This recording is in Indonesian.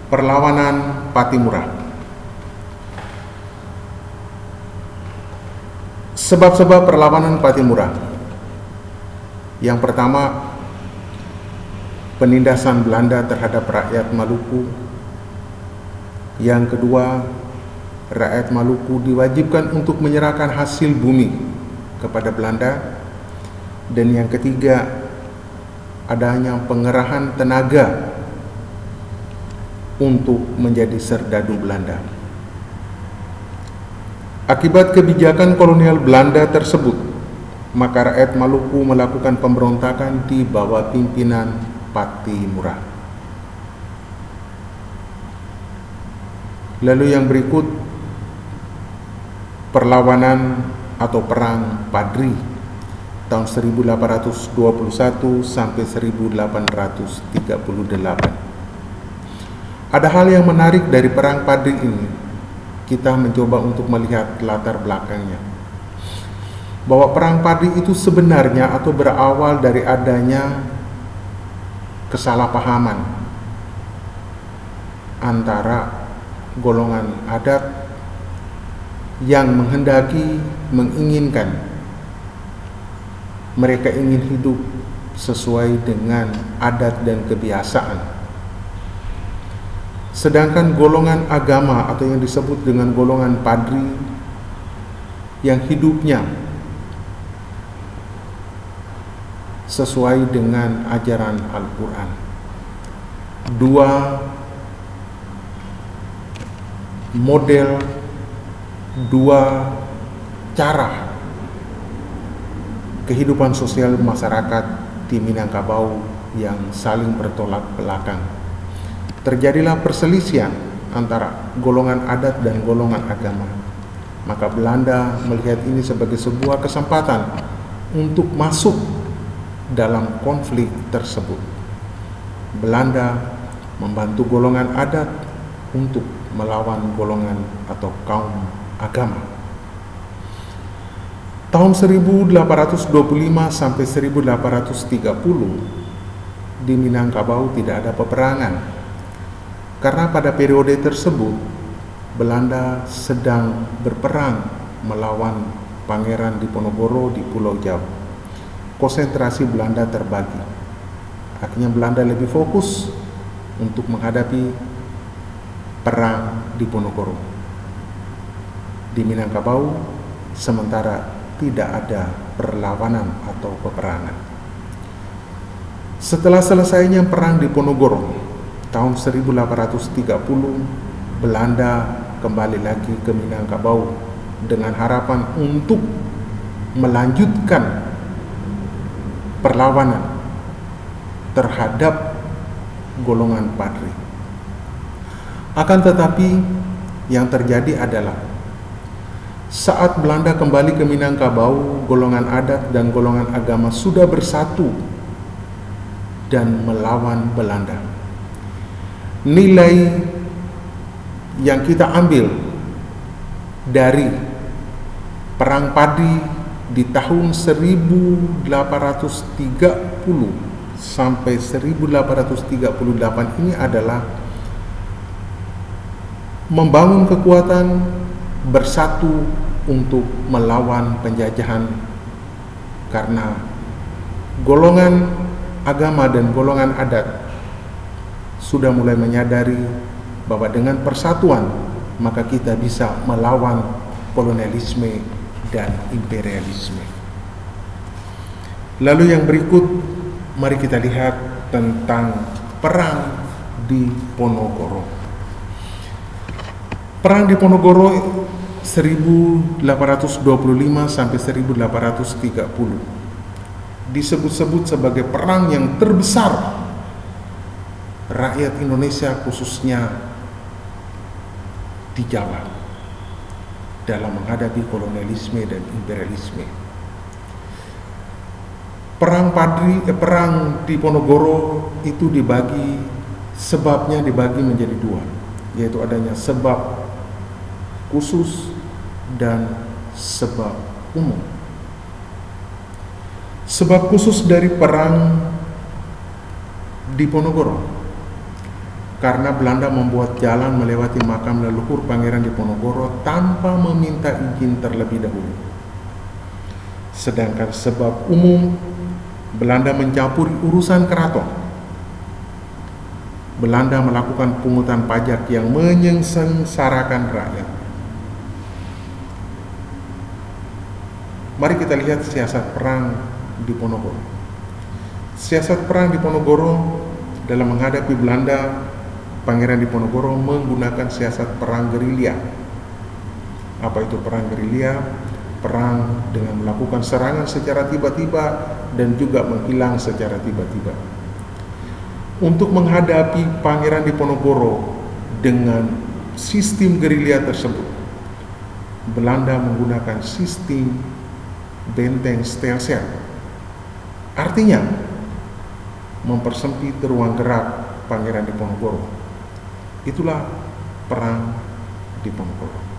Perlawanan Patimura. Sebab-sebab perlawanan Patimura. Yang pertama, penindasan Belanda terhadap rakyat Maluku. Yang kedua, rakyat Maluku diwajibkan untuk menyerahkan hasil bumi kepada Belanda. Dan yang ketiga, adanya pengerahan tenaga untuk menjadi serdadu Belanda. Akibat kebijakan kolonial Belanda tersebut, maka rakyat Maluku melakukan pemberontakan di bawah pimpinan Patimura. Lalu yang berikut, perlawanan atau perang Padri tahun 1821 sampai 1838. Ada hal yang menarik dari perang Padri ini. Kita mencoba untuk melihat latar belakangnya. Bahwa perang Padri itu sebenarnya atau berawal dari adanya kesalahpahaman antara golongan adat yang menginginkan mereka ingin hidup sesuai dengan adat dan kebiasaan. Sedangkan golongan agama atau yang disebut dengan golongan Padri yang hidupnya sesuai dengan ajaran Al-Quran. Dua model, dua cara kehidupan sosial masyarakat di Minangkabau yang saling bertolak belakang. Terjadilah perselisihan antara golongan adat dan golongan agama. Maka Belanda melihat ini sebagai sebuah kesempatan untuk masuk dalam konflik tersebut. Belanda membantu golongan adat untuk melawan golongan atau kaum agama. Tahun 1825 sampai 1830 di Minangkabau tidak ada peperangan. Karena pada periode tersebut Belanda sedang berperang melawan Pangeran Diponegoro di Pulau Jawa. Konsentrasi Belanda terbagi. Akhirnya Belanda lebih fokus untuk menghadapi perang Diponegoro. Di Minangkabau sementara tidak ada perlawanan atau peperangan. Setelah selesainya perang Diponegoro tahun 1830, Belanda kembali lagi ke Minangkabau dengan harapan untuk melanjutkan perlawanan terhadap golongan Padri. Akan tetapi yang terjadi adalah saat Belanda kembali ke Minangkabau, golongan adat dan golongan agama sudah bersatu dan melawan Belanda. Nilai yang kita ambil dari perang Padri di tahun 1830 sampai 1838 ini adalah membangun kekuatan bersatu untuk melawan penjajahan, karena golongan agama dan golongan adat sudah mulai menyadari bahwa dengan persatuan maka kita bisa melawan kolonialisme dan imperialisme. Lalu yang berikut, mari kita lihat tentang perang Diponegoro. Perang Diponegoro 1825 sampai 1830 disebut-sebut sebagai perang yang terbesar rakyat Indonesia, khususnya di Jawa, dalam menghadapi kolonialisme dan imperialisme. Perang Diponegoro itu sebabnya dibagi menjadi dua, yaitu adanya sebab khusus dan sebab umum. Sebab khusus dari perang Diponegoro karena Belanda membuat jalan melewati makam leluhur Pangeran Diponegoro tanpa meminta izin terlebih dahulu. Sedangkan sebab umum, Belanda mencampuri urusan keraton. Belanda melakukan pungutan pajak yang menyengsarakan rakyat. Mari kita lihat siasat perang Diponegoro. Siasat perang Diponegoro dalam menghadapi Belanda, Pangeran Diponegoro menggunakan siasat perang gerilya. Apa itu perang gerilya? Perang dengan melakukan serangan secara tiba-tiba dan juga menghilang secara tiba-tiba. Untuk menghadapi Pangeran Diponegoro dengan sistem gerilya tersebut, Belanda menggunakan sistem benteng stelsel. Artinya, mempersempit ruang gerak Pangeran Diponegoro. Itulah perang Diponegoro.